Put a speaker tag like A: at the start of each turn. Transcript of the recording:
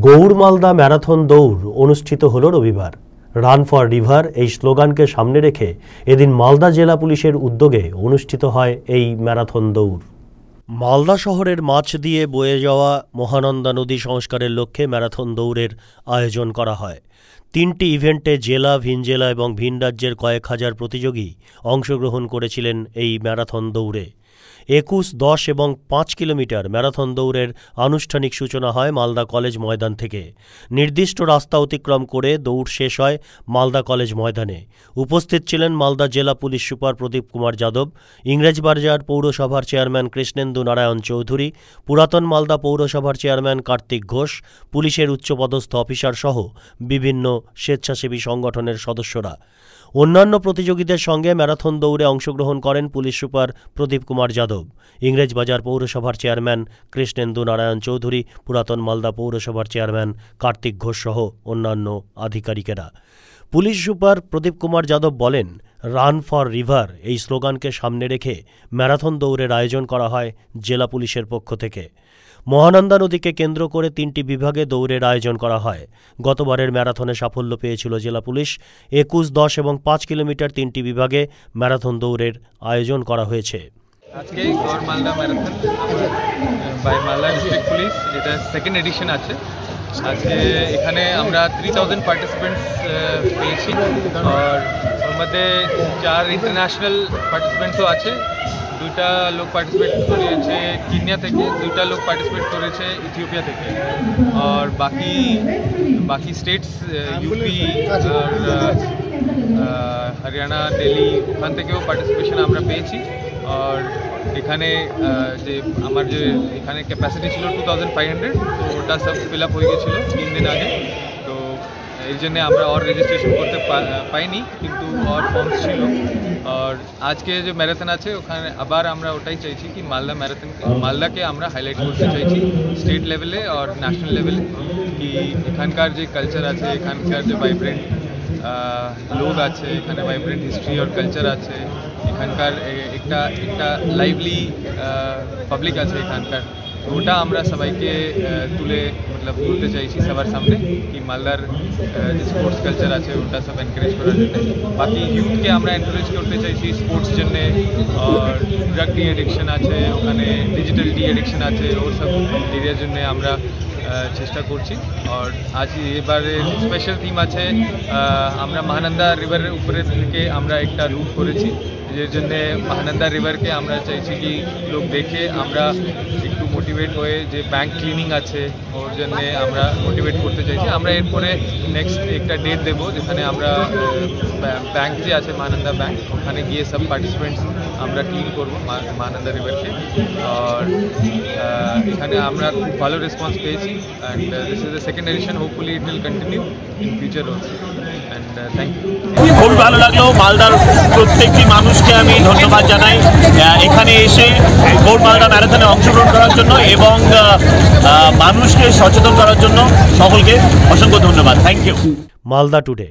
A: Gaur Malda marathon দৌড় অনুষ্ঠিত হলো রবিবার। রান ফর রিভার এই স্লোগানকে সামনে রেখে এদিন মালদা জেলা পুলিশের উদ্যোগে অনুষ্ঠিত হয় এই ম্যারাথন দৌড়। মালদা শহরের মাছ দিয়ে বয়ে যাওয়া মহানন্দা নদী সংস্কারের লক্ষ্যে ম্যারাথন দৌড়ের আয়োজন করা হয়। 3টি ইভেন্টে জেলা, ভিন জেলা এবং ভিন রাজ্যের কয়েক হাজার প্রতিযোগী অংশগ্রহণ করেছিলেন এই ম্যারাথন দৌড়ে। 21, 10 এবং 5 কিলোমিটার ম্যারাথন দৌড়ের আনুষ্ঠানিক সূচনা হয় মালদা কলেজ ময়দান থেকে। নির্দিষ্ট রাস্তা অতিক্রম করে দৌড় শেষ হয় মালদা কলেজ ময়দানে। উপস্থিত ছিলেন মালদা জেলা পুলিশ সুপার প্রদীপ কুমার যাদব, ইংরেজবাজার পৌরসভার চেয়ারম্যান কৃষ্ণেন্দু নারায়ণ চৌধুরী, পুরাতন মালদা পৌরসভার চেয়ারম্যান কার্তিক ঘোষ, পুলিশের উচ্চপদস্থ অফিসার সহ বিভিন্ন স্বেচ্ছাসেবী সংগঠনের সদস্যরা। অন্যান্য প্রতিযোগীদের সঙ্গে ম্যারাথন দৌড়ে অংশগ্রহণ করেন পুলিশ সুপার প্রদীপ কুমার যাদব, ইংরেজবাজার পৌরসভার চেয়ারম্যান কৃষ্ণেন্দু নারায়ণ চৌধুরী, পুরাতন মালদা পৌরসভার চেয়ারম্যান কার্তিক ঘোষ সহ অন্যান্য আধিকারিকেরা। পুলিশ সুপার প্রদীপ কুমার যাদব বলেন, রান ফর রিভার এই স্লোগানকে সামনে রেখে ম্যারাথন দৌড়ের আয়োজন করা হয় জেলা পুলিশের পক্ষ থেকে। মহানন্দা নদীকে কেন্দ্র করে 3টি বিভাগে দৌড়ের আয়োজন করা হয়। গতবারের ম্যারাথনে সাফল্য পেয়েছিল জেলা পুলিশ। 21, 10 এবং 5 কিলোমিটার 3টি বিভাগে ম্যারাথন দৌড়ের আয়োজন করা হয়েছে।
B: আজকে Gour Malda marathon by Malda district police, এটা সেকেন্ড এডিশন আছে। আজকে এখানে আমরা 3000 পার্টিসিপেন্টস পেয়েছি, আর ওর মধ্যে 4 ইন্টারন্যাশনাল পার্টিসিপেন্টসও আছে। 2টা লোক পার্টিসিপেট করেছে কেনিয়া থেকে, 2টা লোক পার্টিসিপেট করেছে ইথিওপিয়া থেকে, আর বাকি স্টেটস ইউপি আর হরিয়ানা, দিল্লি ওখান থেকেও পার্টিসিপেশন আমরা পেয়েছি। আর এখানে এখানে ক্যাপাসিটি ছিল 2500, তো ওটা সব ফিল আপ হয়ে গেছিলো 3 দিন আগে। তো এই জন্যে আমরা আর রেজিস্ট্রেশন করতে পাইনি, কিন্তু আর ফর্মস ছিল। আর আজকে যে ম্যারাথন আছে ওখানে আবার আমরা ওটাই চাইছি কি মালদাকে আমরা হাইলাইট করতে চাইছি স্টেট লেভেলে আর ন্যাশনাল লেভেলে, কি এখানকার যে কালচার আছে, এখানকার যে ভাইব্রেন্ট লোক আছে, এখানে ভাইব্রেন্ট হিস্ট্রি আর কালচার আছে, এখানকার একটা লাইভলি পাবলিক আছে এখানকার, ওটা আমরা সবাইকে তুলতে চাইছি সবার সামনে, কি মালদার যে স্পোর্টস কালচার আছে ওটা সব এনকারেজ করার জন্য। বাকি ইউথকে আমরা এনকারেজ করতে চাইছি স্পোর্টস জন্যে, আর ড্রাগ ডি এডিকশন আছে ওখানে, ডিজিটাল ডি এডিকশন আছে, ওর সব এরিয়ার জন্য আমরা চেষ্টা করছি। আর আজ এবারে স্পেশাল থিম আছে, আমরা মহানন্দা রিভারের উপরে থেকে আমরা একটা রুট করেছি, এর জন্যে মহানন্দা রিভারকে আমরা চাইছি কি লোক দেখে আমরা একটু মোটিভেট হয়ে, যে ব্যাংক ক্লিনিং আছে ওর জন্যে আমরা মোটিভেট করতে চাইছি। আমরা এরপরে নেক্সট একটা ডেট দেবো যেখানে আমরা ব্যাংক যে আছে মহানন্দা ব্যাংক, ওখানে গিয়ে সব পার্টিসিপেন্টস আমরা ক্লিন করবো মহানন্দা রিভারকে। আর এখানে আমরা খুব ভালো রেসপন্স পেয়েছি, and this is the second edition, hopefully it will continue in future also, and thank you.
C: খুব ভালো লাগলো। মালদার প্রত্যেকটি মানুষকে আমি ধন্যবাদ জানাই এখানে এসে গৌড় মালদা ম্যারাথনে অংশগ্রহণ করার জন্য এবং মানুষকে সচেতন করার জন্য। সকলকে অসংখ্য ধন্যবাদ। Thank you.
A: মালদা টুডে।